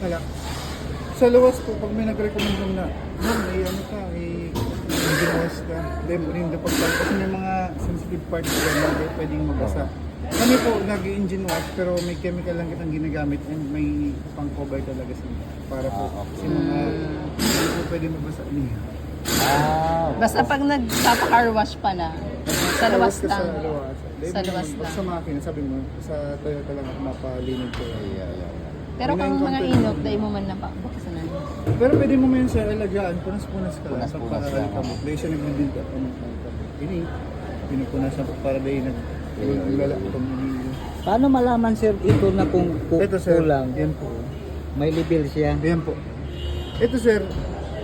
nakala. Sa luwas po, pag may nag-recommend lang na, may ano ka, ginawas ka. Hindi pagpapal. Kasi may mga sensitive parts dyan na hindi pwedeng mabasa. Kami po, nag-engine wash, pero may chemical lang kitang ginagamit and may pang-cover talaga siya. Para po, kasi mga, hindi po pwede mabasa niya. Basta pag nagpapa-car wash pala, sa luwas Ka lang. Sa luwas. Sa luwas Pag lang. sa makina, sabi mo, sa Toyota lang ako mapalinig ko. Pero kung mga inok, dahil mo man napabakasanan. Pero pwede mo man siya ilagaan, punas-punas ka lang. Punas-punas Para lang. kabuk. Dahil siya nagbibinta pa ng kabuk. Ini, pinupunas siya para dahil naglalakot Paano malaman sir ito na kung Ito sir, kulang? yan po. May level siya. Yan po. Ito sir,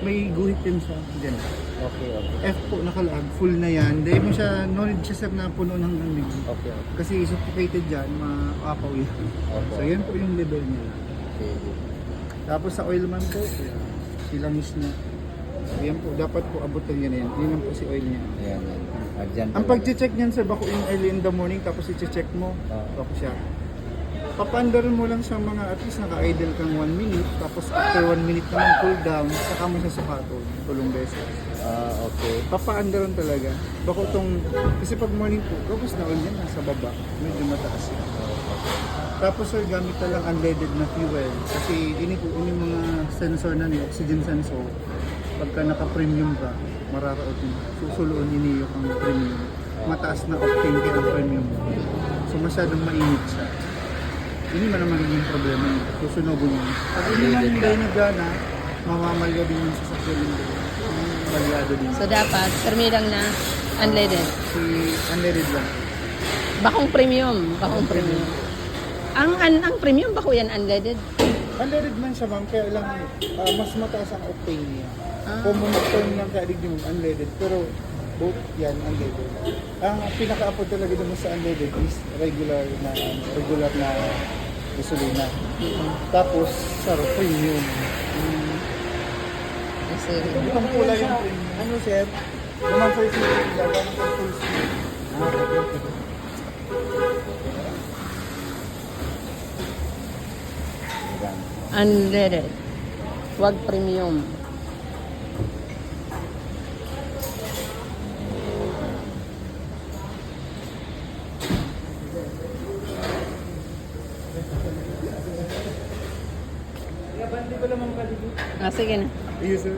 may guhit din siya. Diyan. Okay, okay. F po nakalaan, full na yan. Dahil mo siya, no need siya sir na puno ng lamig. Okay, okay. Kasi suffocated dyan, maapaw yan. So yan po yung level niya. Sige. Tapos sa oil man po, silangis niya. Yan po, dapat po abutan niya na yan. Yun lang po si oil niya. Ayan, yan. Dyan Ang talaga. pag-check niyan sir, bako yung early in the morning, tapos i-check mo, bako siya. Papandarin mo lang sa mga at least naka-idle kang 1 minute, tapos after 1 minute naman cool down, saka mo siya sukato, tulong beses. Okay. Papaandaran talaga. Bako tong, kasi pag morning po, tapos na oil yan, nasa baba, medyo mataas yan. Tapos sir, gamit na lang unleaded na fuel. Kasi ini po, yung mga sensor na niyo, oxygen sensor, pagka naka-premium ka, mararaot yun. Susuloon niniyo ang premium. Mataas na octane kaya ang premium. So masyadong mainit siya. Hindi man ang magiging problema yun. Susunobon yun. Pag hindi man hindi nagana, mamamalya din yung sasakyan yun. Malyado din. So dapat, permi lang na unleaded. Si unleaded lang. Bakong premium. Bakong premium. Ang premium, bako yan unleaded. Unleaded man siya ma'am, kaya lang mas mataas ang octane niya. Common octane lang kaya digdi mo unleaded, pero both yan unleaded. Ang pinaka-upod talaga naman sa unleaded is regular na gasolina. Tapos sa premium. Kasi, Ang kulay yung premium. Ano sir? Naman sa isi, laban ng full speed. unleaded. Wag premium. Sige na. Yes sir.